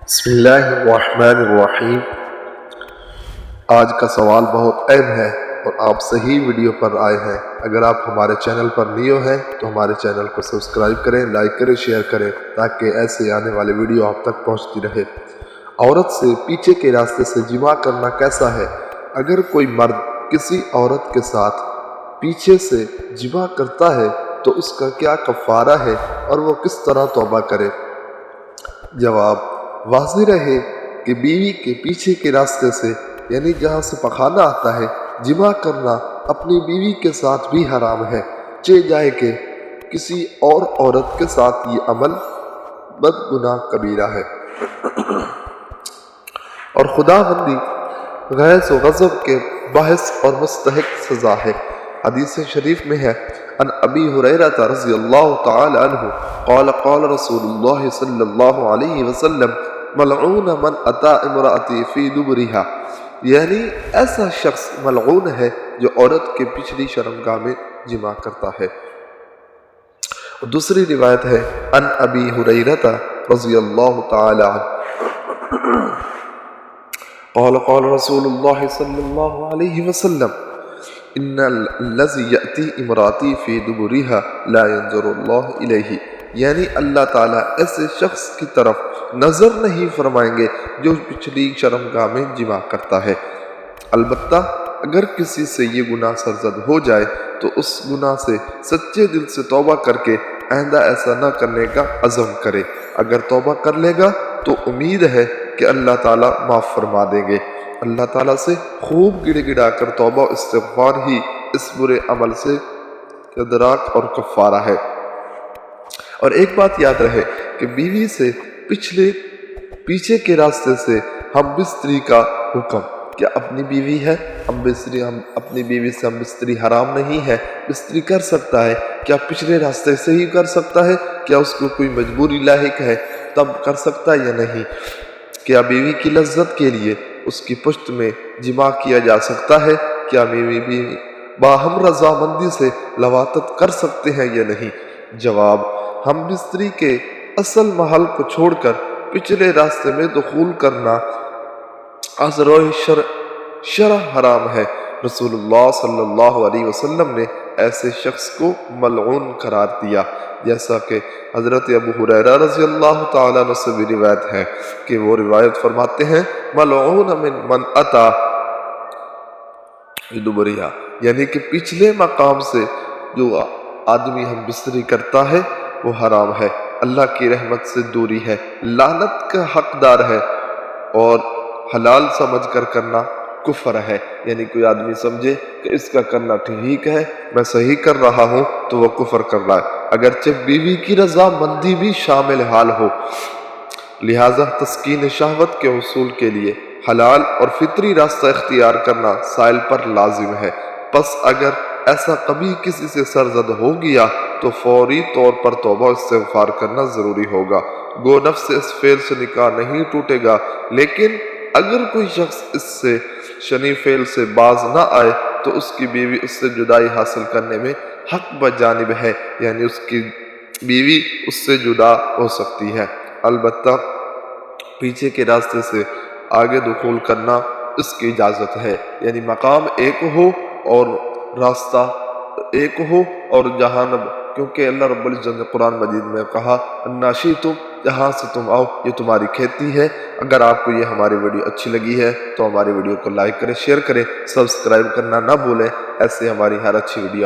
بسم اللہ الرحمن الرحیم۔ آج کا سوال بہت اہم ہے اور آپ صحیح ویڈیو پر آئے ہیں۔ اگر آپ ہمارے چینل پر نیو ہیں تو ہمارے چینل کو سبسکرائب کریں، لائک کریں، شیئر کریں تاکہ ایسے آنے والے ویڈیو آپ تک پہنچتی رہے۔ عورت سے پیچھے کے راستے سے جماع کرنا کیسا ہے؟ اگر کوئی مرد کسی عورت کے ساتھ پیچھے سے جماع کرتا ہے تو اس کا کیا کفارہ ہے اور وہ کس طرح توبہ کرے؟ جواب: واضح رہے کہ بیوی کے پیچھے کے راستے سے یعنی جہاں سے پخانہ آتا ہے جماع کرنا اپنی بیوی کے ساتھ بھی حرام ہے، چہ جائے کہ کسی اور عورت کے ساتھ یہ عمل بدگناہ کبیرہ ہے اور خداوندی غیظ و غضب کے باعث اور مستحق سزا ہے۔ حدیث شریف میں ہے: عن ابی ہریرہ رضی اللہ تعالی عنہ قال قال رسول اللہ صلی اللہ علیہ وسلم ملعون من اتی امراتی فی دبرہا، یعنی ایسا شخص ملعون ہے جو عورت کے پچھلی شرمگاہ میں جماع کرتا ہے۔ دوسری روایت ہے عن ابی ہریرہ رضی اللہ تعالی عنہ قال قال رسول اللہ صلی اللہ علیہ وسلم ان الذی یأتی امراتی فی دبرہا لا ینظر اللہ الیہ، یعنی اللہ تعالیٰ ایسے شخص کی طرف نظر نہیں فرمائیں گے جو پچھلی شرمگاہ میں جماع کرتا ہے۔ البتہ اگر کسی سے یہ گناہ سرزد ہو جائے تو اس گناہ سے سچے دل سے توبہ کر کے آئندہ ایسا نہ کرنے کا عزم کرے۔ اگر توبہ کر لے گا تو امید ہے کہ اللہ تعالیٰ معاف فرما دیں گے۔ اللہ تعالیٰ سے خوب گڑ گڑا کر توبہ و استغفار ہی اس برے عمل سے ادراک اور کفارہ ہے۔ اور ایک بات یاد رہے کہ بیوی سے پیچھے کے راستے سے ہم بستری کا حکم، کیا اپنی بیوی ہے اپنی بیوی سے ہم بستری حرام نہیں ہے، بستری کر سکتا ہے، کیا پچھلے راستے سے ہی کر سکتا ہے؟ کیا اس کو کوئی مجبوری لاحق ہے تب کر سکتا ہے یا نہیں؟ کیا بیوی کی لذت کے لیے اس کی پشت میں جماع کیا جا سکتا ہے؟ کیا بیوی باہم رضامندی سے لواطت کر سکتے ہیں یا نہیں؟ جواب: ہم بستری کے اصل محل کو چھوڑ کر پچھلے راستے میں دخول کرنا ازروہ شرع حرام ہے۔ رسول اللہ صلی اللہ علیہ وسلم نے ایسے شخص کو ملعون قرار دیا، جیسا کہ حضرت ابو ہریرہ رضی اللہ تعالیٰ عنہ سے بھی روایت ہے کہ وہ روایت فرماتے ہیں ملعون من اتی دبرہا، یعنی کہ پچھلے مقام سے جو آدمی ہم بستری کرتا ہے وہ حرام ہے، اللہ کی رحمت سے دوری ہے، لعنت کا حقدار ہے اور حلال سمجھ کر کرنا کفر ہے۔ یعنی کوئی آدمی سمجھے کہ اس کا کرنا ٹھیک ہے، میں صحیح کر رہا ہوں تو وہ کفر کر رہا ہے، اگرچہ بیوی کی رضا مندی بھی شامل حال ہو۔ لہٰذا تسکین شہوت کے حصول کے لیے حلال اور فطری راستہ اختیار کرنا سائل پر لازم ہے۔ پس اگر ایسا کبھی کسی سے سرزد ہو گیا تو فوری طور پر توبہ استغفار کرنا ضروری ہوگا۔ گو نفس سے اس فعل سے نکاح نہیں ٹوٹے گا، لیکن اگر کوئی شخص اس سے شنی فعل سے باز نہ آئے تو اس کی بیوی اس سے جدائی حاصل کرنے میں حق بجانب ہے، یعنی اس کی بیوی اس سے جدا ہو سکتی ہے۔ البتہ پیچھے کے راستے سے آگے دخول کرنا اس کی اجازت ہے، یعنی مقام ایک ہو اور راستہ ایک ہو اور جہانب، کیونکہ اللہ رب العزت نے قرآن مجید میں کہا انا شئتم، جہاں سے تم آؤ یہ تمہاری کھیتی ہے۔ اگر آپ کو یہ ہماری ویڈیو اچھی لگی ہے تو ہماری ویڈیو کو لائک کریں، شیئر کریں، سبسکرائب کرنا نہ بھولیں، ایسے ہماری ہر اچھی ویڈیو